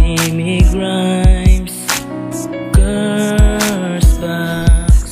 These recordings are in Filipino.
tahimik rhymes, curse box.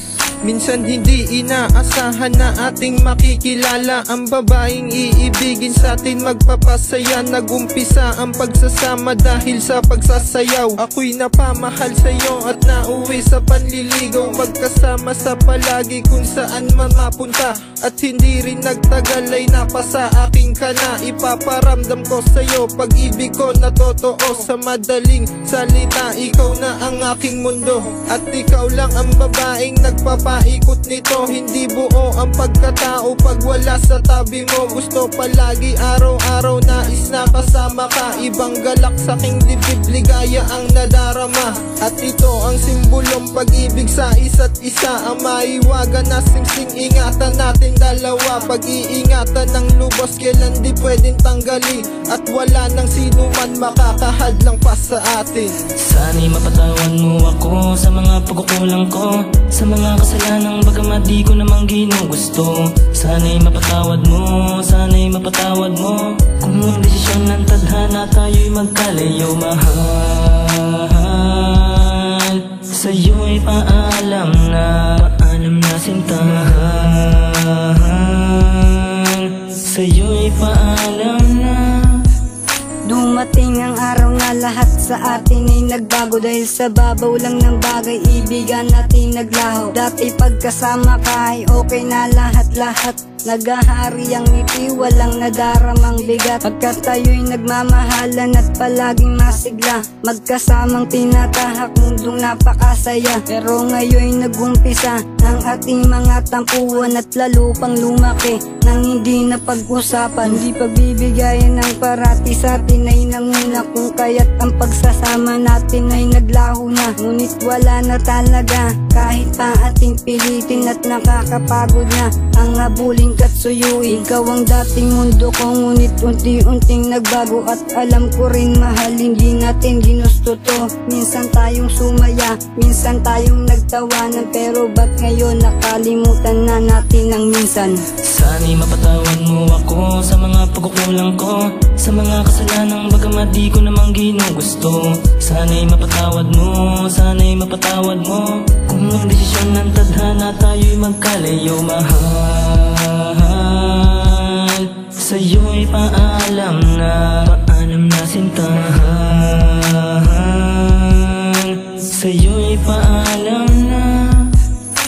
Minsan hindi inaasahan na ating makikilala ang babaeng iibigin sa atin, magpapasaya. Nagumpisa ang pagsasama dahil sa pagsasayaw. Ako'y napamahal sa'yo at nauwi sa panliligaw. Magkasama sa palagi kung saan man mapunta, at hindi rin nagtagal ay napasa aking ka na. Ipaparamdam ko sa'yo pag-ibig ko na totoo. Sa madaling salita, ikaw na ang aking mundo, at ikaw lang ang babaeng nagpapaikot nito. Hindi buo ang pagkatao pag wala sa tabi mo. Gusto palagi araw-araw nais na kasama ka. Ibang galak sa aking dibdib, ligaya ang nadarama, at ito ang simbolong pag-ibig sa isa't isa. Ang maiwagan na singsing, ingatan natin dalawa. Pag-iingatan ng lubos, kailan di pwedeng tanggalin, at wala nang sino man makakahadlang pa sa atin. Sana'y mapatawan mo ako sa mga pagkukulang ko, sa mga kasalanang bagamat di ko namang ginugusto. Sana'y mapatawad mo, sana'y mapatawad mo. Kung ang desisyon ng tadhana tayo'y magkalayo, mahal. Sa'yo'y paalam na, paalam na sinta, mahal. Sa'yo'y paalam na. Dumating ang araw na lahat sa atin ay nagbago, dahil sa babaw lang ng bagay ibigan natin naglaho. Dati pagkasama ka ay okay na lahat-lahat, nagahari ang ngiti, walang nadaramang bigat. Pagkat tayo'y nagmamahalan at palaging masigla, magkasamang tinatahak mundong napakasaya. Pero ngayon'y nagumpisa ang ating mga tampuan, at lalo pang lumaki nang hindi na pag-usapan. Hindi pagbibigayan ng parati sa atin ay nanguna, kung kaya't ang pagsasama natin ay naglaho na. Ngunit wala na talaga, kahit pa ating pilitin, at nakakapagod na ang habulin ka't suyuin. Ikaw ang dating mundo ko, ngunit unti-unting nagbago, at alam ko rin mahal, hindi natin ginusto to. Minsan tayong sumaya, minsan tayong nagtawanan, pero ba't ngayon nakalimutan na natin ang minsan? Sana'y mapatawan mo ako sa mga pagkukulang ko, sa mga kasalanang bagamat di ko namang ginugusto. Sana'y mapatawad mo, sana'y mapatawad mo. Kung ang desisyon ng tadhana tayo'y magkalayo, mahal. Sa'yo'y paalam na, paalam na sinta, mahal. Sa'yo'y paalam na.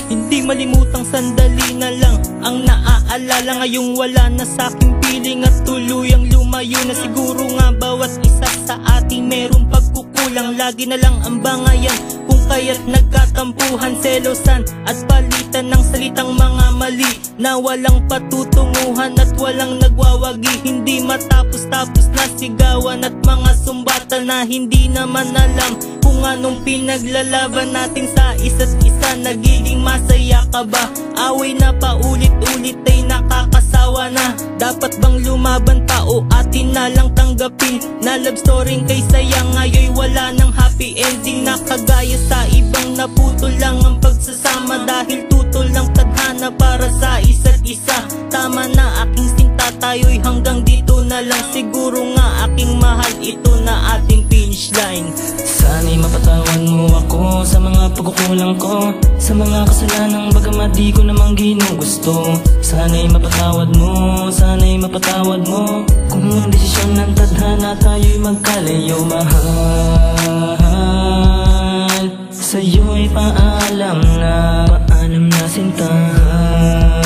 Hindi malimutang sandali na lang ang naaalala. Ngayong wala na sa'king piling at tuluyang lumayo na. Siguro nga bawat isa sa ating merong pagkukulang. Lagi na lang ang bangayan, kung kaya't nagkatampuhan, selosan at palitan ng salitang mga mali na walang patutunguhan at walang nagwawagi. Hindi matapos-tapos na sigawan at mga sumbatan na hindi naman alam kung anong pinaglalaban natin sa isa't isa. Nagiging masaya ka ba? Away na paulit-ulit ay nakakasawa na. Dapat bang lumaban pa o atin na lang tanggapin na love story kay saya ngayon wala ng happy ending? Na kagaya sa ibang naputol lang ang pagsasama dahil tutol lang tadhana para sa isa't isa. Tama na aking sinta, tayo'y hanggang dito na lang. Siguro nga aking mahal, ito na ating finish line. Sana'y mapatawan mo ako sa mga pagkukulang ko, sa mga kasalanang bagamat di ko namang ginugusto. Sana'y mapatawad mo, sana'y mapatawad mo. Kung ang desisyon ng tadhana tayo'y magkalayo, mahal. Sa'yo'y paalam na, paalam na sinta,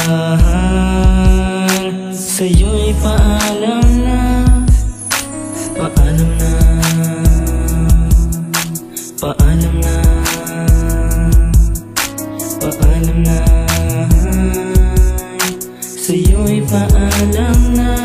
mahal. Sa'yo'y paalam na, paalam na, paalam na, paalam na. Sa'yo'y paalam na.